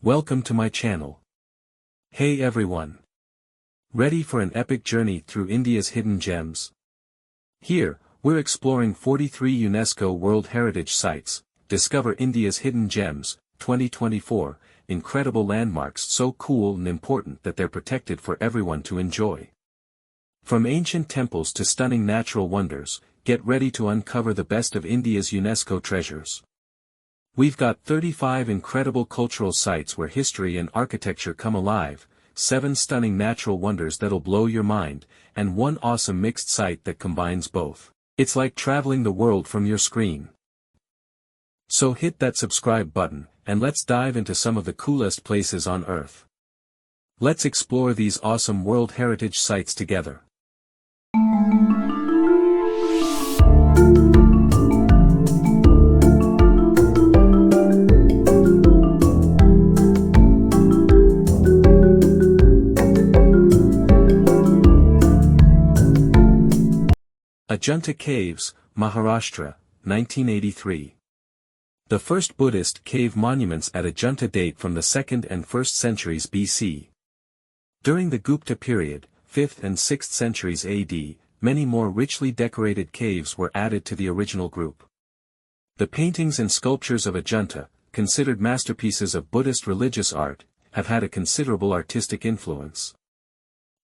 Welcome to my channel. Hey everyone. Ready for an epic journey through India's hidden gems? Here, we're exploring 43 UNESCO World Heritage Sites. Discover India's Hidden Gems, 2024, incredible landmarks so cool and important that they're protected for everyone to enjoy. From ancient temples to stunning natural wonders, get ready to uncover the best of India's UNESCO treasures. We've got 35 incredible cultural sites where history and architecture come alive, 7 stunning natural wonders that'll blow your mind, and 1 awesome mixed site that combines both. It's like traveling the world from your screen. So hit that subscribe button, and let's dive into some of the coolest places on Earth. Let's explore these awesome World Heritage Sites together. Ajanta Caves, Maharashtra, 1983. The first Buddhist cave monuments at Ajanta date from the 2nd and 1st centuries BC. During the Gupta period, 5th and 6th centuries AD, many more richly decorated caves were added to the original group. The paintings and sculptures of Ajanta, considered masterpieces of Buddhist religious art, have had a considerable artistic influence.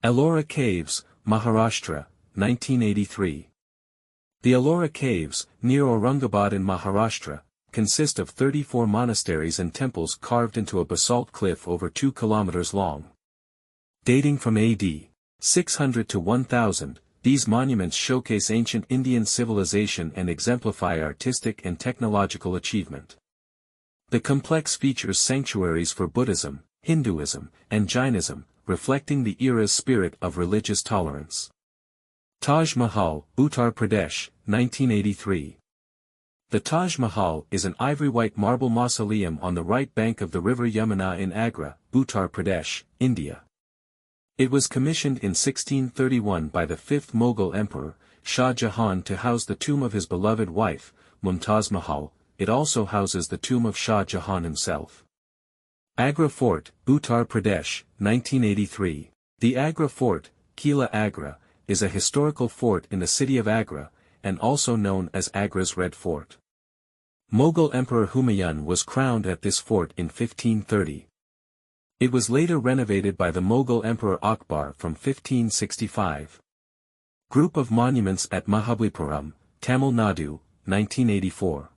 Ellora Caves, Maharashtra, 1983. The Ellora Caves, near Aurangabad in Maharashtra, consist of 34 monasteries and temples carved into a basalt cliff over 2 kilometers long. Dating from AD 600 to 1000, these monuments showcase ancient Indian civilization and exemplify artistic and technological achievement. The complex features sanctuaries for Buddhism, Hinduism, and Jainism, reflecting the era's spirit of religious tolerance. Taj Mahal, Uttar Pradesh, 1983. The Taj Mahal is an ivory-white marble mausoleum on the right bank of the river Yamuna in Agra, Uttar Pradesh, India. It was commissioned in 1631 by the 5th Mughal Emperor, Shah Jahan, to house the tomb of his beloved wife, Mumtaz Mahal. It also houses the tomb of Shah Jahan himself. Agra Fort, Uttar Pradesh, 1983. The Agra Fort, Kila Agra, is a historical fort in the city of Agra, and also known as Agra's Red Fort. Mughal Emperor Humayun was crowned at this fort in 1530. It was later renovated by the Mughal Emperor Akbar from 1565. Group of monuments at Mahabalipuram, Tamil Nadu, 1984.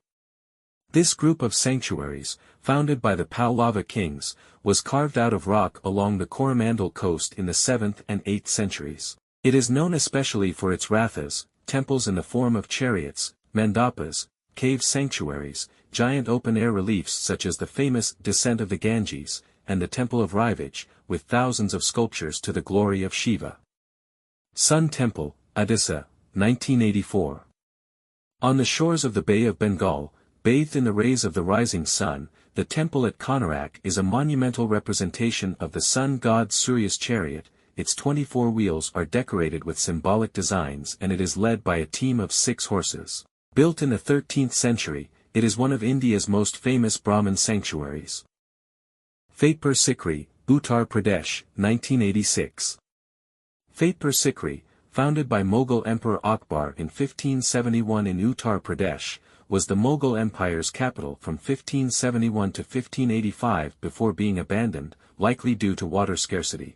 This group of sanctuaries, founded by the Pallava kings, was carved out of rock along the Coromandel coast in the 7th and 8th centuries. It is known especially for its rathas, temples in the form of chariots, mandapas, cave sanctuaries, giant open-air reliefs such as the famous Descent of the Ganges, and the Temple of Rivage, with thousands of sculptures to the glory of Shiva. Sun Temple, Odisha, 1984. On the shores of the Bay of Bengal, bathed in the rays of the rising sun, the temple at Konarak is a monumental representation of the sun god Surya's chariot. Its 24 wheels are decorated with symbolic designs and it is led by a team of 6 horses. Built in the 13th century, it is one of India's most famous Brahmin sanctuaries. Fatehpur Sikri, Uttar Pradesh, 1986. Fatehpur Sikri, founded by Mughal Emperor Akbar in 1571 in Uttar Pradesh, was the Mughal Empire's capital from 1571 to 1585 before being abandoned, likely due to water scarcity.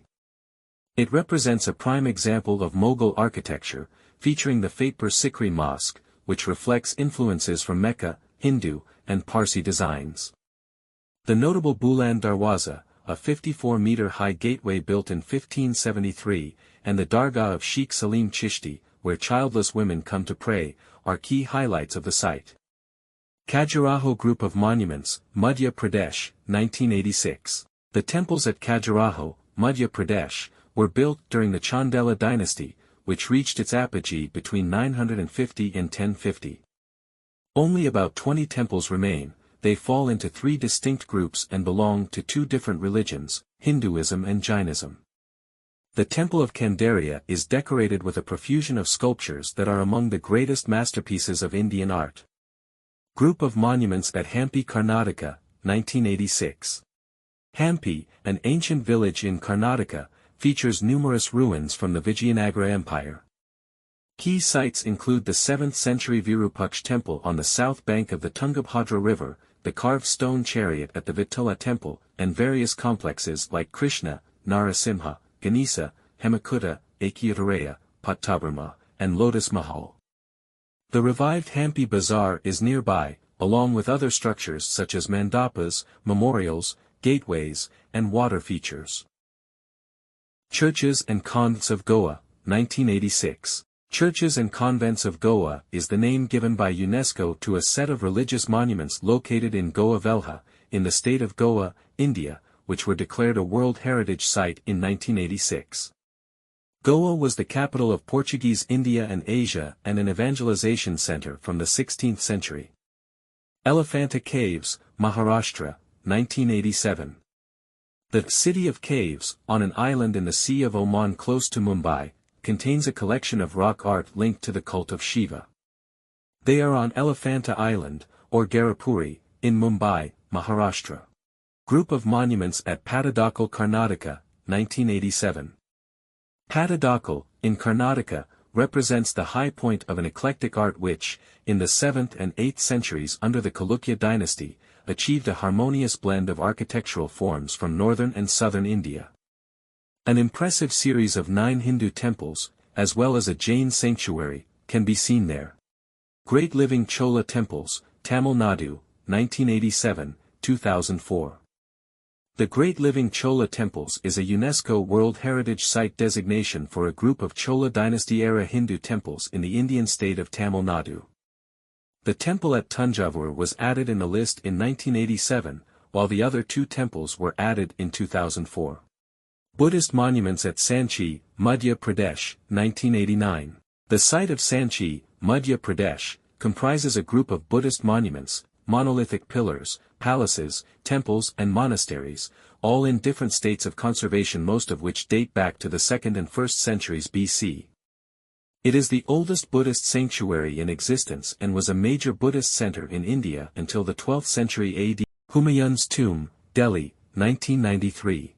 It represents a prime example of Mughal architecture, featuring the Fatehpur Sikri Mosque, which reflects influences from Mecca, Hindu, and Parsi designs. The notable Buland Darwaza, a 54-meter-high gateway built in 1573, and the Dargah of Sheikh Salim Chishti, where childless women come to pray, are key highlights of the site. Khajuraho Group of Monuments, Madhya Pradesh, 1986. The temples at Khajuraho, Madhya Pradesh, were built during the Chandela dynasty, which reached its apogee between 950 and 1050. Only about 20 temples remain. They fall into 3 distinct groups and belong to 2 different religions, Hinduism and Jainism. The Temple of Candaria is decorated with a profusion of sculptures that are among the greatest masterpieces of Indian art. Group of monuments at Hampi, Karnataka, 1986. Hampi, an ancient village in Karnataka, features numerous ruins from the Vijayanagara Empire. Key sites include the 7th century Virupaksh temple on the south bank of the Tungabhadra River, the carved stone chariot at the Vittala temple, and various complexes like Krishna, Narasimha, Ganesa, Hemakuta, Akyutaraya, Pattabharma, and Lotus Mahal. The revived Hampi Bazaar is nearby, along with other structures such as mandapas, memorials, gateways, and water features. Churches and Convents of Goa, 1986. Churches and Convents of Goa is the name given by UNESCO to a set of religious monuments located in Goa Velha, in the state of Goa, India, which were declared a World Heritage Site in 1986. Goa was the capital of Portuguese India and Asia and an evangelization center from the 16th century. Elephanta Caves, Maharashtra, 1987. The City of Caves, on an island in the Sea of Oman close to Mumbai, contains a collection of rock art linked to the cult of Shiva. They are on Elephanta Island, or Garapuri, in Mumbai, Maharashtra. Group of monuments at Pattadakal, Karnataka, 1987. Pattadakal, in Karnataka, represents the high point of an eclectic art which, in the 7th and 8th centuries under the Chalukya dynasty, achieved a harmonious blend of architectural forms from northern and southern India. An impressive series of 9 Hindu temples, as well as a Jain sanctuary, can be seen there. Great Living Chola Temples, Tamil Nadu, 1987, 2004. The Great Living Chola Temples is a UNESCO World Heritage Site designation for a group of Chola dynasty-era Hindu temples in the Indian state of Tamil Nadu. The temple at Tanjavur was added in the list in 1987, while the other 2 temples were added in 2004. Buddhist monuments at Sanchi, Madhya Pradesh, 1989. The site of Sanchi, Madhya Pradesh, comprises a group of Buddhist monuments, monolithic pillars, palaces, temples and monasteries, all in different states of conservation, most of which date back to the 2nd and 1st centuries BC. It is the oldest Buddhist sanctuary in existence and was a major Buddhist center in India until the 12th century AD. Humayun's Tomb, Delhi, 1993.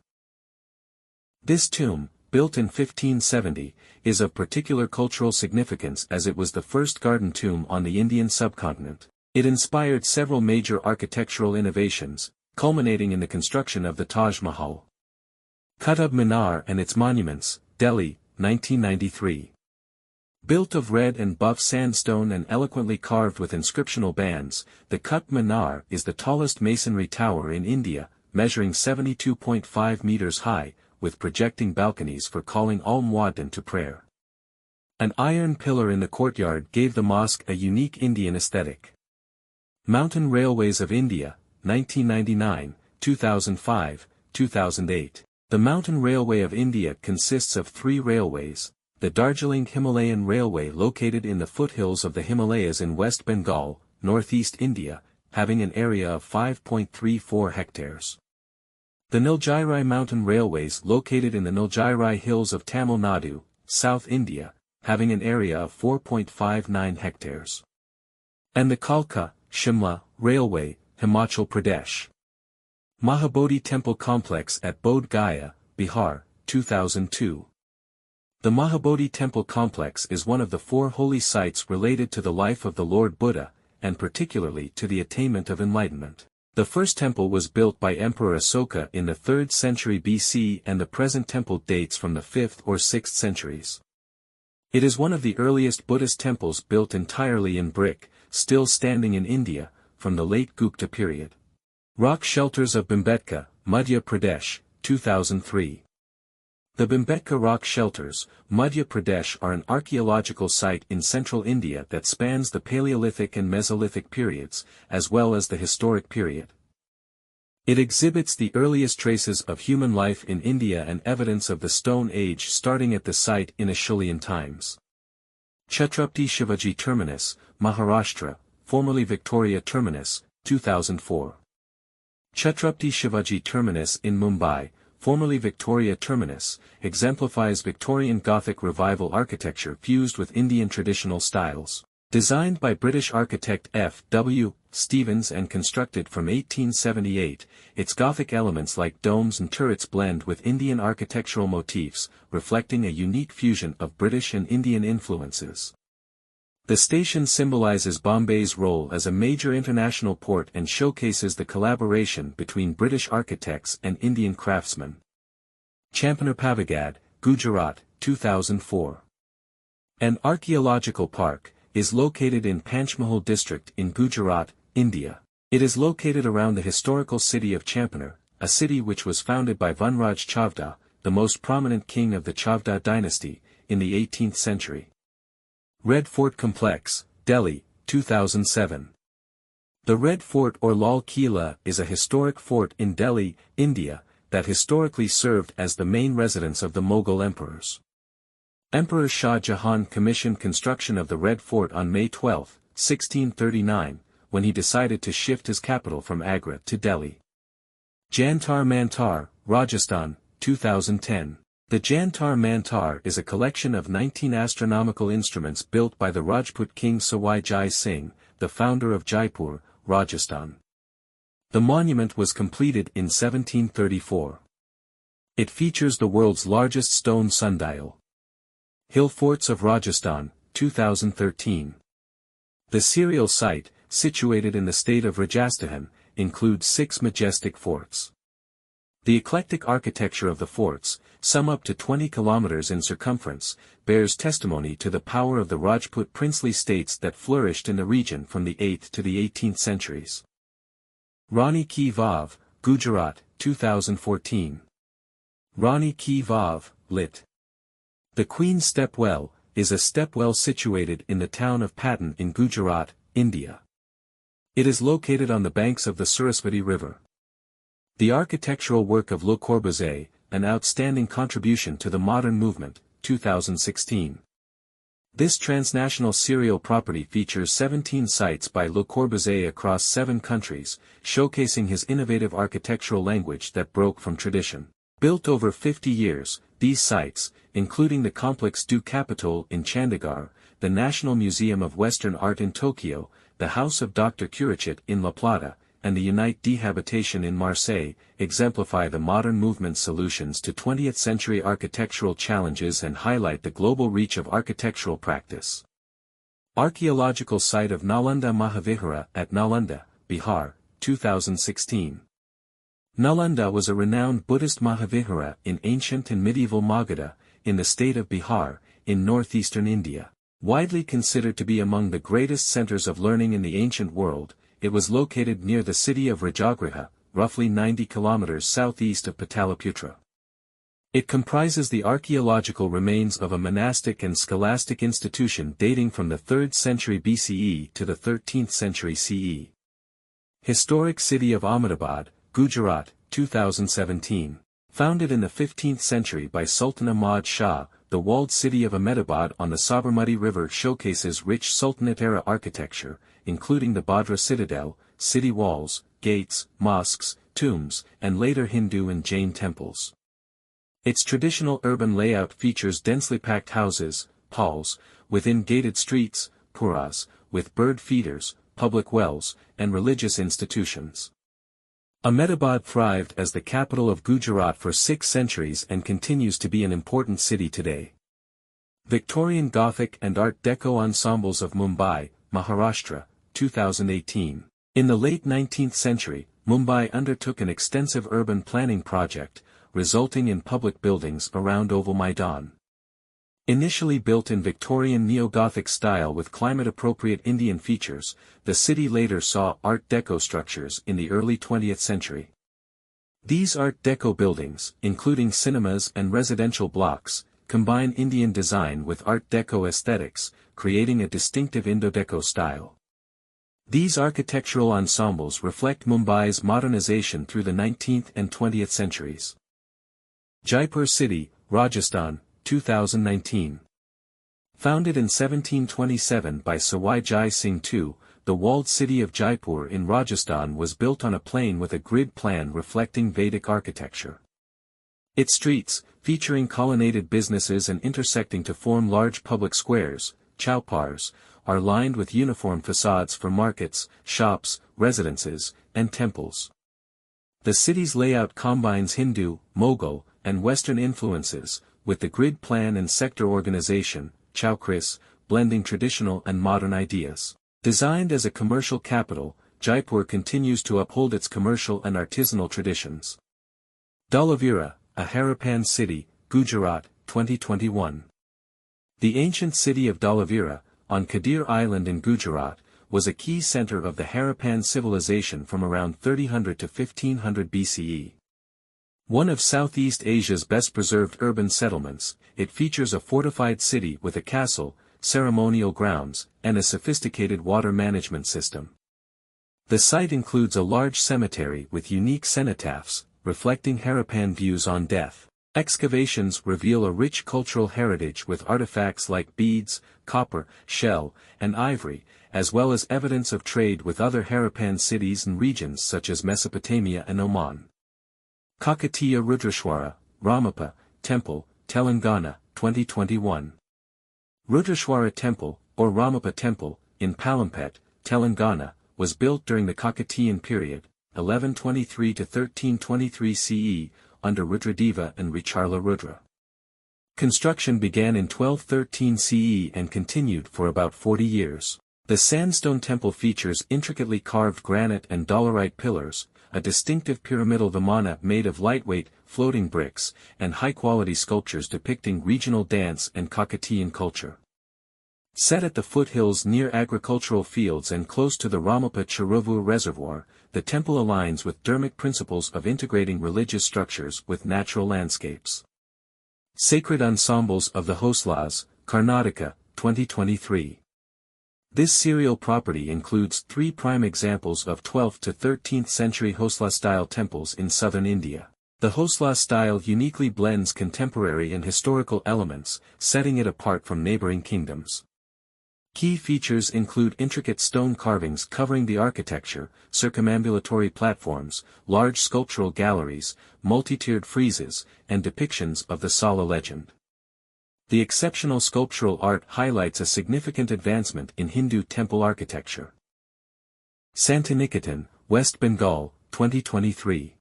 This tomb, built in 1570, is of particular cultural significance as it was the first garden tomb on the Indian subcontinent. It inspired several major architectural innovations, culminating in the construction of the Taj Mahal. Qutub Minar and its monuments, Delhi, 1993. Built of red and buff sandstone and eloquently carved with inscriptional bands, the Qutb Minar is the tallest masonry tower in India, measuring 72.5 meters high, with projecting balconies for calling all Muaddin to prayer. An iron pillar in the courtyard gave the mosque a unique Indian aesthetic. Mountain Railways of India, 1999, 2005, 2008. The Mountain Railway of India consists of 3 railways, the Darjeeling Himalayan Railway located in the foothills of the Himalayas in West Bengal, northeast India, having an area of 5.34 hectares. The Nilgirai Mountain Railways located in the Nilgirai Hills of Tamil Nadu, South India, having an area of 4.59 hectares. And the Kalka-Shimla Railway, Himachal Pradesh. Mahabodhi Temple Complex at Bodh Gaya, Bihar, 2002. The Mahabodhi Temple Complex is one of the 4 holy sites related to the life of the Lord Buddha, and particularly to the attainment of enlightenment. The first temple was built by Emperor Asoka in the 3rd century BC and the present temple dates from the 5th or 6th centuries. It is one of the earliest Buddhist temples built entirely in brick, still standing in India, from the late Gupta period. Rock Shelters of Bhimbetka, Madhya Pradesh, 2003. The Bhimbetka Rock Shelters, Madhya Pradesh are an archaeological site in central India that spans the Paleolithic and Mesolithic periods, as well as the historic period. It exhibits the earliest traces of human life in India and evidence of the Stone Age starting at the site in Acheulean times. Chhatrapati Shivaji Terminus, Maharashtra, formerly Victoria Terminus, 2004. Chhatrapati Shivaji Terminus in Mumbai, formerly Victoria Terminus, exemplifies Victorian Gothic Revival architecture fused with Indian traditional styles. Designed by British architect F. W. Stevens and constructed from 1878, its Gothic elements like domes and turrets blend with Indian architectural motifs, reflecting a unique fusion of British and Indian influences. The station symbolizes Bombay's role as a major international port and showcases the collaboration between British architects and Indian craftsmen. Champaner Pavagad, Gujarat, 2004. An archaeological park is located in Panchmahal district in Gujarat, India. It is located around the historical city of Champaner, a city which was founded by Vanraj Chavda, the most prominent king of the Chavda dynasty, in the 18th century. Red Fort Complex, Delhi, 2007. The Red Fort or Lal Kila is a historic fort in Delhi, India, that historically served as the main residence of the Mughal emperors. Emperor Shah Jahan commissioned construction of the Red Fort on May 12, 1639, when he decided to shift his capital from Agra to Delhi. Jantar Mantar, Rajasthan, 2010. The Jantar Mantar is a collection of 19 astronomical instruments built by the Rajput king Sawai Jai Singh, the founder of Jaipur, Rajasthan. The monument was completed in 1734. It features the world's largest stone sundial. Hill Forts of Rajasthan, 2013. The serial site, situated in the state of Rajasthan, includes 6 majestic forts. The eclectic architecture of the forts, some up to 20 kilometers in circumference, bears testimony to the power of the Rajput princely states that flourished in the region from the 8th to the 18th centuries. Rani Ki Vav, Gujarat, 2014. Rani Ki Vav, lit. The Queen's Stepwell, is a stepwell situated in the town of Patan in Gujarat, India. It is located on the banks of the Saraswati River. The architectural work of Le Corbusier, an outstanding contribution to the modern movement, 2016. This transnational serial property features 17 sites by Le Corbusier across 7 countries, showcasing his innovative architectural language that broke from tradition. Built over 50 years, these sites, including the Complexe du Capitole in Chandigarh, the National Museum of Western Art in Tokyo, the House of Dr. Curichet in La Plata, and the Unite d'Habitation in Marseille, exemplify the modern movement's solutions to 20th-century architectural challenges and highlight the global reach of architectural practice. Archaeological site of Nalanda Mahavihara at Nalanda, Bihar, 2016. Nalanda was a renowned Buddhist Mahavihara in ancient and medieval Magadha, in the state of Bihar, in northeastern India. Widely considered to be among the greatest centers of learning in the ancient world, it was located near the city of Rajagriha, roughly 90 kilometers southeast of Pataliputra. It comprises the archaeological remains of a monastic and scholastic institution dating from the 3rd century BCE to the 13th century CE. Historic city of Ahmedabad, Gujarat, 2017. Founded in the 15th century by Sultan Ahmad Shah, the walled city of Ahmedabad on the Sabarmati River showcases rich Sultanate-era architecture, including the Badra citadel, city walls, gates, mosques, tombs, and later Hindu and Jain temples. Its traditional urban layout features densely packed houses, pauls, within gated streets, puras, with bird feeders, public wells, and religious institutions. Ahmedabad thrived as the capital of Gujarat for 6 centuries and continues to be an important city today. Victorian Gothic and Art Deco ensembles of Mumbai, Maharashtra, 2018. In the late 19th century, Mumbai undertook an extensive urban planning project, resulting in public buildings around Oval Maidan. Initially built in Victorian neo-Gothic style with climate-appropriate Indian features, the city later saw Art Deco structures in the early 20th century. These Art Deco buildings, including cinemas and residential blocks, combine Indian design with Art Deco aesthetics, creating a distinctive Indo-Deco style. These architectural ensembles reflect Mumbai's modernization through the 19th and 20th centuries. Jaipur City, Rajasthan, 2019. Founded in 1727 by Sawai Jai Singh II, the walled city of Jaipur in Rajasthan was built on a plain with a grid plan reflecting Vedic architecture. Its streets, featuring colonnaded businesses and intersecting to form large public squares, chowpars, are lined with uniform facades for markets, shops, residences, and temples. The city's layout combines Hindu, Mughal, and Western influences, with the grid plan and sector organization, Chowkris, blending traditional and modern ideas. Designed as a commercial capital, Jaipur continues to uphold its commercial and artisanal traditions. Dhalavira, a Harappan city, Gujarat, 2021. The ancient city of Dhalavira, on Kadir Island in Gujarat, was a key center of the Harappan civilization from around 3000 to 1500 BCE. One of Southeast Asia's best-preserved urban settlements, it features a fortified city with a castle, ceremonial grounds, and a sophisticated water management system. The site includes a large cemetery with unique cenotaphs, reflecting Harappan views on death. Excavations reveal a rich cultural heritage with artifacts like beads, copper, shell, and ivory, as well as evidence of trade with other Harappan cities and regions such as Mesopotamia and Oman. Kakatiya Rudrashwara, Ramappa, Temple, Telangana, 2021. Rudrashwara Temple, or Ramappa Temple, in Palampet, Telangana, was built during the Kakatiyan period, 1123 to 1323 CE, under Rudradeva and Richarla Rudra. Construction began in 1213 CE and continued for about 40 years. The sandstone temple features intricately carved granite and dolerite pillars, a distinctive pyramidal vimana made of lightweight, floating bricks, and high-quality sculptures depicting regional dance and Kakatiyan culture. Set at the foothills near agricultural fields and close to the Ramappa Cheruvu Reservoir, the temple aligns with Dharmic principles of integrating religious structures with natural landscapes. Sacred Ensembles of the Hoslas, Karnataka, 2023. This serial property includes 3 prime examples of 12th to 13th century Hosla-style temples in southern India. The Hosla style uniquely blends contemporary and historical elements, setting it apart from neighboring kingdoms. Key features include intricate stone carvings covering the architecture, circumambulatory platforms, large sculptural galleries, multi-tiered friezes, and depictions of the Sala legend. The exceptional sculptural art highlights a significant advancement in Hindu temple architecture. Santiniketan, West Bengal, 2023.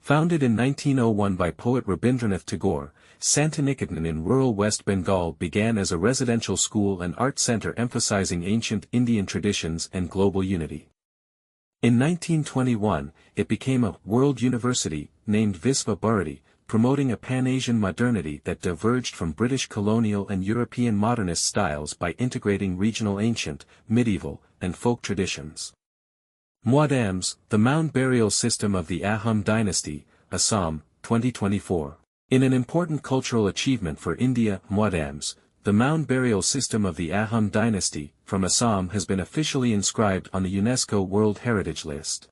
Founded in 1901 by poet Rabindranath Tagore, Santiniketan in rural West Bengal began as a residential school and art center emphasizing ancient Indian traditions and global unity. In 1921, it became a world university, named Visva Bharati, promoting a Pan-Asian modernity that diverged from British colonial and European modernist styles by integrating regional ancient, medieval, and folk traditions. Muaddams, the mound burial system of the Ahom dynasty, Assam, 2024. In an important cultural achievement for India, Muaddams, the mound burial system of the Ahom dynasty, from Assam has been officially inscribed on the UNESCO World Heritage List.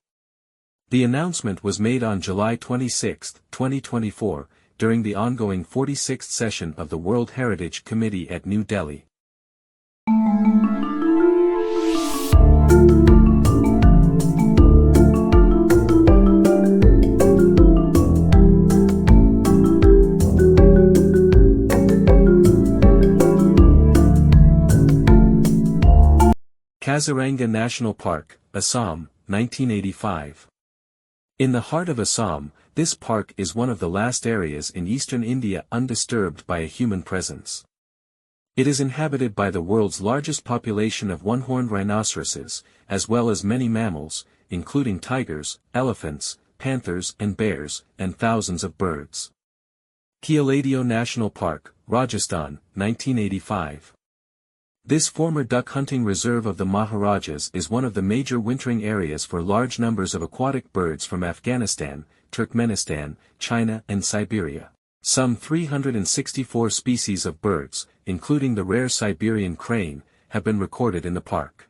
The announcement was made on July 26, 2024, during the ongoing 46th session of the World Heritage Committee at New Delhi. Kaziranga National Park, Assam, 1985. In the heart of Assam, this park is one of the last areas in eastern India undisturbed by a human presence. It is inhabited by the world's largest population of one-horned rhinoceroses, as well as many mammals, including tigers, elephants, panthers and bears, and thousands of birds. Keoladeo National Park, Rajasthan, 1985. This former duck hunting reserve of the Maharajas is one of the major wintering areas for large numbers of aquatic birds from Afghanistan, Turkmenistan, China and Siberia. Some 364 species of birds, including the rare Siberian crane, have been recorded in the park.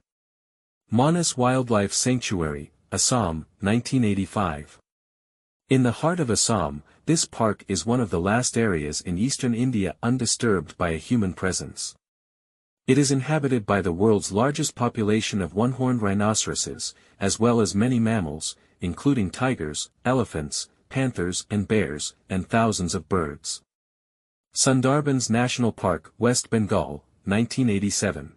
Manas Wildlife Sanctuary, Assam, 1985. In the heart of Assam, this park is one of the last areas in eastern India undisturbed by a human presence. It is inhabited by the world's largest population of one-horned rhinoceroses, as well as many mammals, including tigers, elephants, panthers and bears, and thousands of birds. Sundarbans National Park, West Bengal, 1987.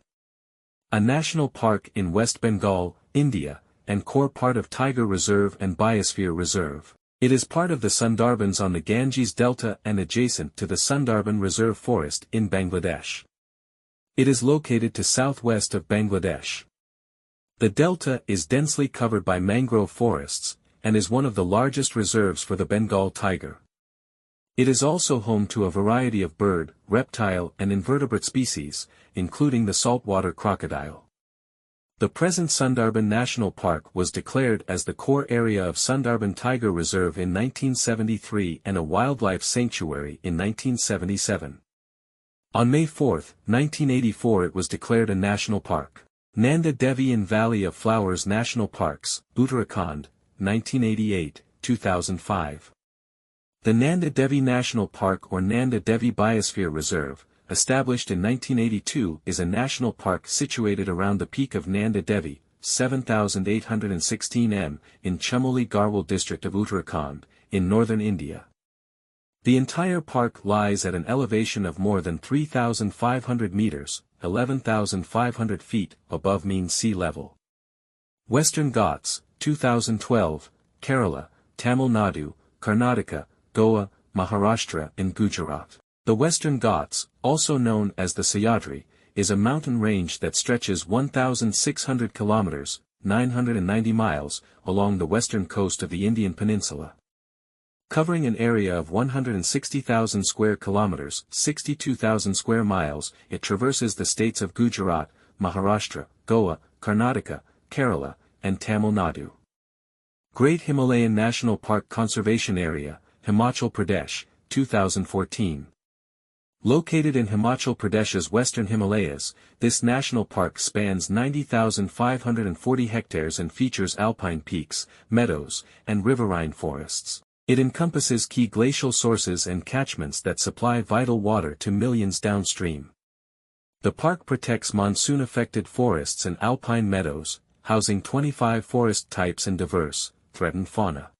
a national park in West Bengal, India, and core part of Tiger Reserve and Biosphere Reserve. It is part of the Sundarbans on the Ganges Delta and adjacent to the Sundarban Reserve Forest in Bangladesh. It is located to southwest of Bangladesh. The delta is densely covered by mangrove forests, and is one of the largest reserves for the Bengal tiger. It is also home to a variety of bird, reptile and invertebrate species, including the saltwater crocodile. The present Sundarban National Park was declared as the core area of Sundarban Tiger Reserve in 1973 and a wildlife sanctuary in 1977. On May 4, 1984 it was declared a national park. Nanda Devi in Valley of Flowers National Parks, Uttarakhand, 1988, 2005. The Nanda Devi National Park or Nanda Devi Biosphere Reserve, established in 1982, is a national park situated around the peak of Nanda Devi, 7,816 m, in Chamoli Garhwal district of Uttarakhand, in northern India. The entire park lies at an elevation of more than 3,500 meters, 11,500 feet, above mean sea level. Western Ghats, 2012, Kerala, Tamil Nadu, Karnataka, Goa, Maharashtra and Gujarat. The Western Ghats, also known as the Sahyadri, is a mountain range that stretches 1,600 kilometers, 990 miles, along the western coast of the Indian peninsula. Covering an area of 160,000 square kilometers, 62,000 square miles, it traverses the states of Gujarat, Maharashtra, Goa, Karnataka, Kerala, and Tamil Nadu. Great Himalayan National Park Conservation Area, Himachal Pradesh, 2014. Located in Himachal Pradesh's western Himalayas, this national park spans 90,540 hectares and features alpine peaks, meadows, and riverine forests. It encompasses key glacial sources and catchments that supply vital water to millions downstream. The park protects monsoon-affected forests and alpine meadows, housing 25 forest types and diverse, threatened fauna.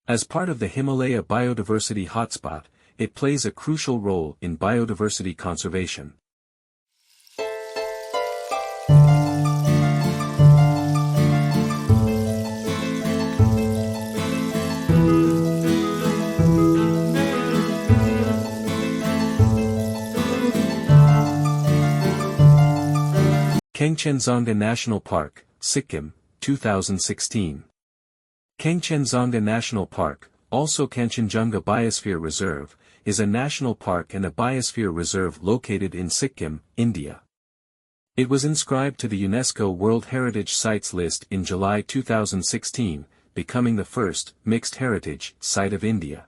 As part of the Himalaya Biodiversity Hotspot, it plays a crucial role in biodiversity conservation. Kangchenjunga National Park, Sikkim, 2016. Kangchenjunga National Park, also Kanchenjunga Biosphere Reserve, is a national park and a biosphere reserve located in Sikkim, India. It was inscribed to the UNESCO World Heritage Sites list in July 2016, becoming the first mixed heritage site of India.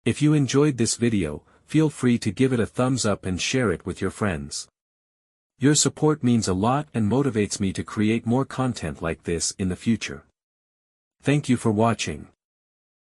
If you enjoyed this video, feel free to give it a thumbs up and share it with your friends. Your support means a lot and motivates me to create more content like this in the future. Thank you for watching.